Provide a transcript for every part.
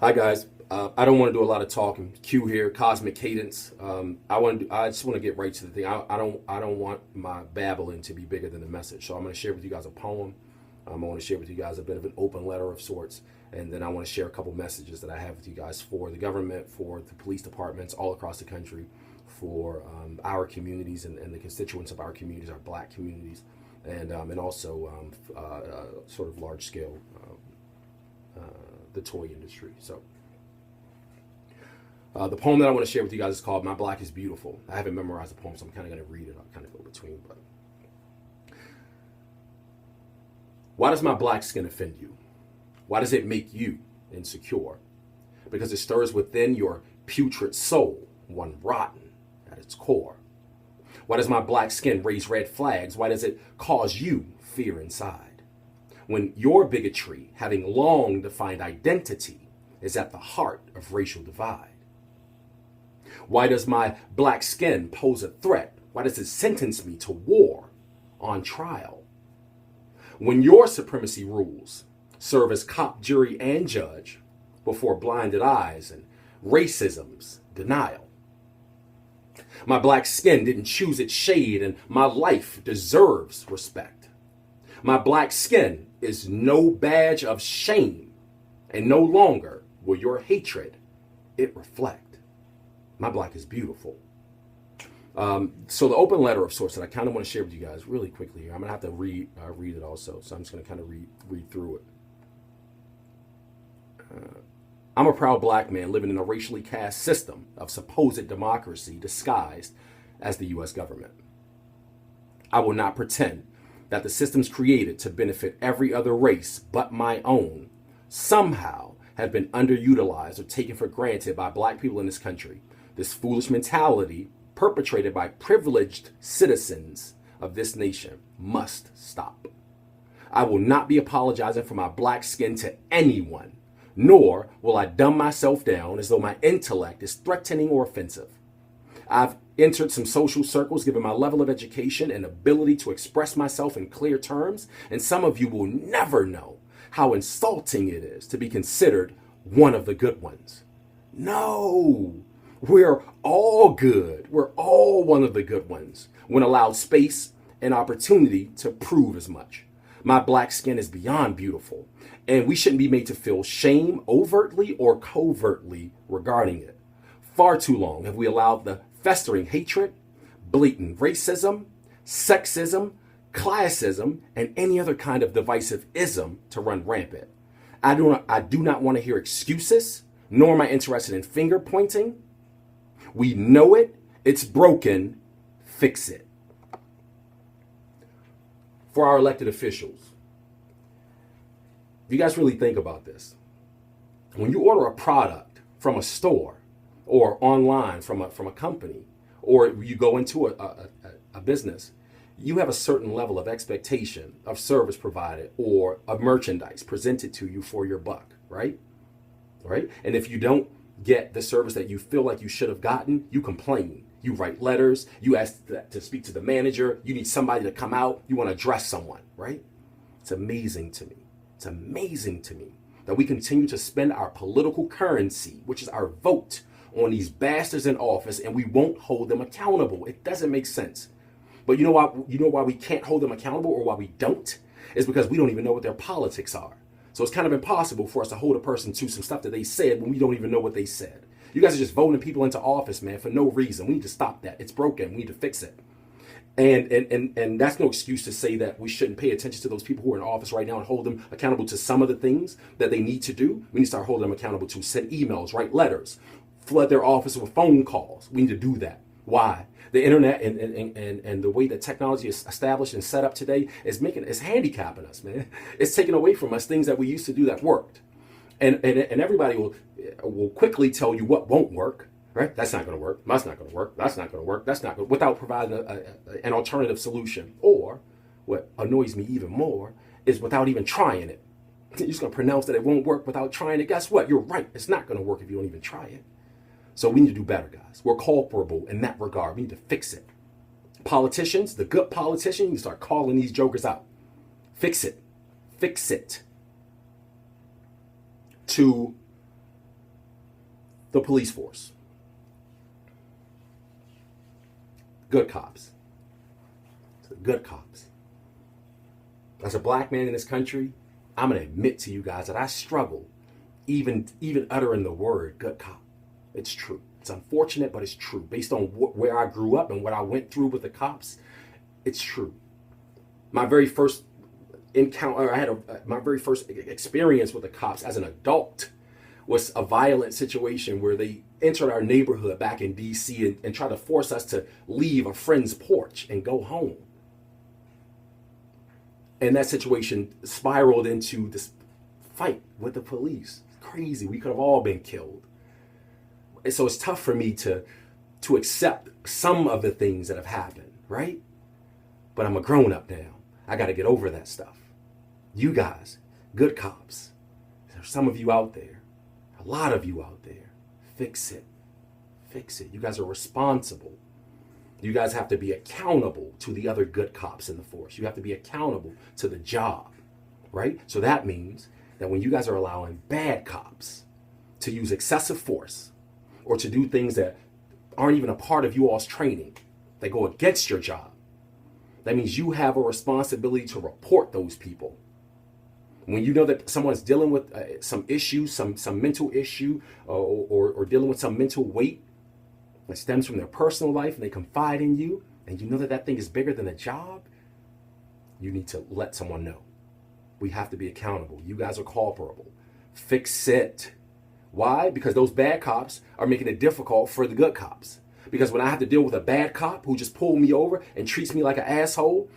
Hi guys. I don't want to do a lot of talking. Q here, Cosmic Cadence. I just want to get right to the thing. I don't want my babbling to be bigger than the message. So I'm going to share with you guys a poem. I want to share with you guys a bit of an open letter of sorts, and then I want to share a couple messages that I have with you guys for the government, for the police departments all across the country, for our communities and the constituents of our communities, our Black communities, and also sort of large scale. The toy industry. So the poem that I want to share with you guys is called "My Black is Beautiful." I haven't memorized the poem, so I'm kind of going to read it. I'll kind of go between. But why does my black skin offend you? Why does it make you insecure? Because it stirs within your putrid soul, one rotten at its core. Why does my black skin raise red flags? Why does it cause you fear inside? When your bigotry, having long defined identity, is at the heart of racial divide? Why does my black skin pose a threat? Why does it sentence me to war on trial? When your supremacy rules serve as cop, jury, and judge before blinded eyes and racism's denial. My black skin didn't choose its shade, and my life deserves respect. My black skin is no badge of shame, and no longer will your hatred it reflect. My black is beautiful. So the open letter of sorts that I kind of want to share with you guys really quickly here. I'm gonna have to read it also, so I'm just gonna kind of read through it. I'm a proud black man living in a racially cast system of supposed democracy disguised as the U.S. government. I will not pretend that the systems created to benefit every other race but my own somehow have been underutilized or taken for granted by black people in this country. This foolish mentality perpetrated by privileged citizens of this nation must stop. I will not be apologizing for my black skin to anyone, nor will I dumb myself down as though my intellect is threatening or offensive. I've entered some social circles given my level of education and ability to express myself in clear terms, and some of you will never know how insulting it is to be considered one of the good ones. No, we're all good. We're all one of the good ones when allowed space and opportunity to prove as much. My black skin is beyond beautiful, and we shouldn't be made to feel shame overtly or covertly regarding it. Far too long have we allowed the festering hatred, blatant racism, sexism, classism, and any other kind of divisive ism to run rampant. I do not want to hear excuses, nor am I interested in finger pointing. We know it, it's broken, fix it. For our elected officials, if you guys really think about this, when you order a product from a store or online from a company, or you go into a business, you have a certain level of expectation of service provided or of merchandise presented to you for your buck, right? Right? And if you don't get the service that you feel like you should have gotten, you complain. You write letters, you ask to speak to the manager, you need somebody to come out, you want to address someone, right? It's amazing to me. It's amazing to me that we continue to spend our political currency, which is our vote, on these bastards in office, and we won't hold them accountable. It doesn't make sense. But you know why we can't hold them accountable, or why we don't? Is because we don't even know what their politics are. So it's kind of impossible for us to hold a person to some stuff that they said when we don't even know what they said. You guys are just voting people into office, man, for no reason. We need to stop that. It's broken. We need to fix it. And that's no excuse to say that we shouldn't pay attention to those people who are in office right now and hold them accountable to some of the things that they need to do. We need to start holding them accountable to send emails, write letters, flood their office with phone calls. We need to do that. Why? The internet and the way that technology is established and set up today is handicapping us, man. It's taking away from us things that we used to do that worked. And everybody will quickly tell you what won't work, right? That's not going to work. That's not going to work. That's not going to work. That's not going to, without providing an alternative solution. Or what annoys me even more is without even trying it. You're just going to pronounce that it won't work without trying it. Guess what? You're right. It's not going to work if you don't even try it. So we need to do better, guys. We're culpable in that regard. We need to fix it. Politicians, the good politicians, you need to start calling these jokers out. Fix it. Fix it. To The police force. Good cops. Good cops. As a black man in this country, I'm going to admit to you guys that I struggle even uttering the word good cop. It's true. It's unfortunate, but it's true. Based on where I grew up and what I went through with the cops, it's true. My very first encounter, my very first experience with the cops as an adult was a violent situation where they entered our neighborhood back in DC and tried to force us to leave a friend's porch and go home. And that situation spiraled into this fight with the police. Crazy. We could have all been killed. And so it's tough for me to accept some of the things that have happened, right? But I'm a grown up now. I got to get over that stuff. You guys, good cops. There's some of you out there, a lot of you out there. Fix it. Fix it. You guys are responsible. You guys have to be accountable to the other good cops in the force. You have to be accountable to the job, right? So that means that when you guys are allowing bad cops to use excessive force or to do things that aren't even a part of you all's training, that go against your job, that means you have a responsibility to report those people. When you know that someone's dealing with some issue, some mental issue, or dealing with some mental weight that stems from their personal life, and they confide in you, and you know that that thing is bigger than a job, you need to let someone know. We have to be accountable. You guys are culpable. Fix it. Why? Because those bad cops are making it difficult for the good cops. Because when I have to deal with a bad cop who just pulled me over and treats me like an asshole,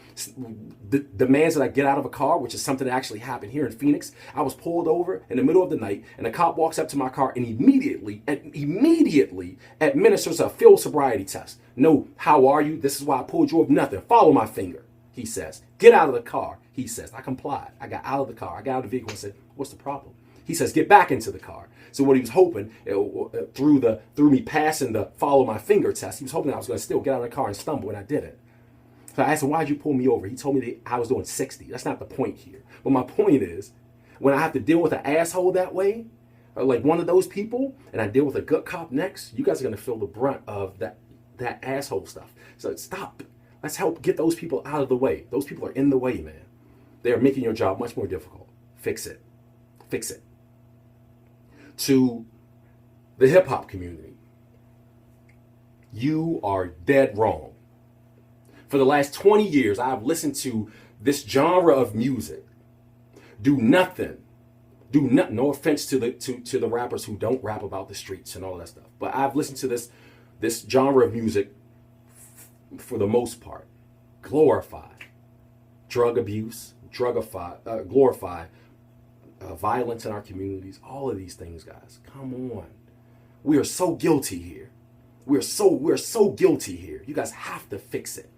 demands that I get out of a car, which is something that actually happened here in Phoenix. I was pulled over in the middle of the night, and a cop walks up to my car and immediately administers a field sobriety test. No, how are you? This is why I pulled you over. Nothing. Follow my finger, he says. Get out of the car, he says. I complied. I got out of the car. I got out of the vehicle and said, what's the problem? He says, get back into the car. So what he was hoping, through me passing the follow my finger test, he was hoping that I was going to still get out of the car and stumble, and I didn't. So I asked him, why'd you pull me over? He told me that I was doing 60. That's not the point here. But my point is, when I have to deal with an asshole that way, or like one of those people, and I deal with a good cop next, you guys are going to feel the brunt of that asshole stuff. So stop. Let's help get those people out of the way. Those people are in the way, man. They are making your job much more difficult. Fix it. Fix it. To the hip hop community, you are dead wrong. For the last 20 years, I've listened to this genre of music do nothing. No offense to the rappers who don't rap about the streets and all that stuff, but I've listened to this genre of music for the most part glorify drug abuse, glorify violence in our communities, all of these things, guys. Come on. We are so guilty here. We're so guilty here. You guys have to fix it.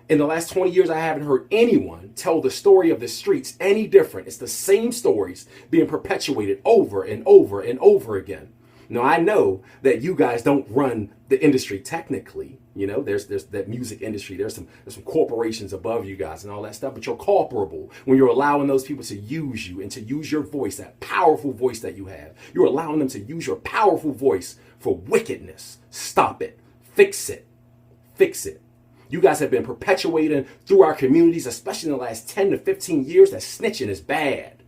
In the last 20 years, I haven't heard anyone tell the story of the streets any different. It's the same stories being perpetuated over and over and over again. Now, I know that you guys don't run the industry technically. You know, there's that music industry. There's some corporations above you guys and all that stuff. But you're culpable when you're allowing those people to use you and to use your voice, that powerful voice that you have. You're allowing them to use your powerful voice for wickedness. Stop it. Fix it. Fix it. You guys have been perpetuating through our communities, especially in the last 10 to 15 years, that snitching is bad.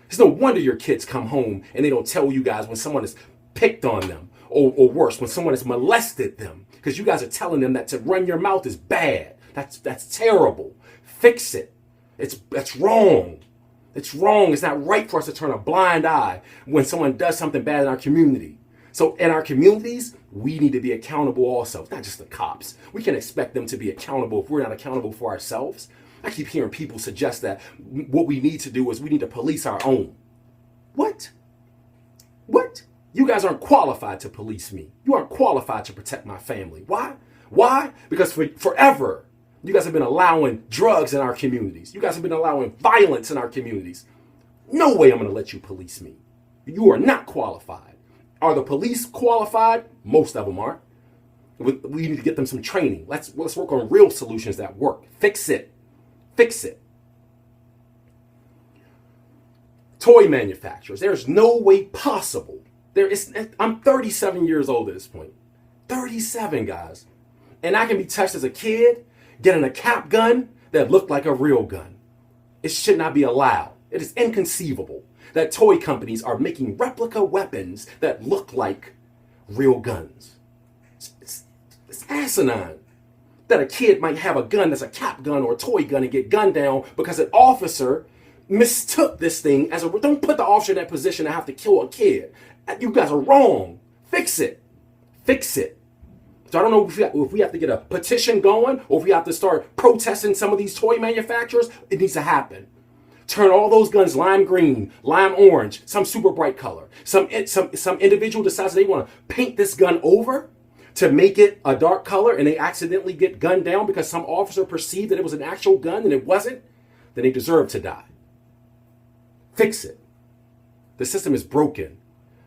It's no wonder your kids come home and they don't tell you guys when someone has picked on them, or worse, when someone has molested them, because you guys are telling them that to run your mouth is bad. That's terrible. Fix it. That's wrong. It's wrong. It's not right for us to turn a blind eye when someone does something bad in our community. So in our communities, we need to be accountable also. It's not just the cops. We can expect them to be accountable if we're not accountable for ourselves. I keep hearing people suggest that what we need to do is we need to police our own. What? What? You guys aren't qualified to police me. You aren't qualified to protect my family. Why? Why? Because forever, you guys have been allowing drugs in our communities. You guys have been allowing violence in our communities. No way I'm going to let you police me. You are not qualified. Are the police qualified? Most of them aren't. We need to get them some training. Let's work on real solutions that work. Fix it. Fix it. Toy manufacturers. There's no way possible I'm 37 years old at this point. 37, guys. And I can be touched as a kid, getting a cap gun that looked like a real gun. It should not be allowed. It is inconceivable that toy companies are making replica weapons that look like real guns. It's asinine that a kid might have a gun that's a cap gun or a toy gun and get gunned down because an officer mistook this thing as a... Don't put the officer in that position to have to kill a kid. You guys are wrong. Fix it. Fix it. So I don't know if we have to get a petition going or if we have to start protesting some of these toy manufacturers. It needs to happen. Turn all those guns lime green, lime orange, some super bright color. Some individual decides they want to paint this gun over to make it a dark color and they accidentally get gunned down because some officer perceived that it was an actual gun and it wasn't, then they deserve to die. Fix it. The system is broken.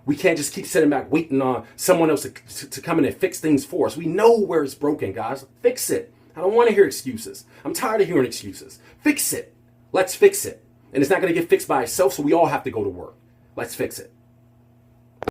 We can't just keep sitting back waiting on someone else to come in and fix things for us. We know where it's broken, guys. Fix it. I don't want to hear excuses. I'm tired of hearing excuses. Fix it. Let's fix it. And it's not going to get fixed by itself, so we all have to go to work. Let's fix it.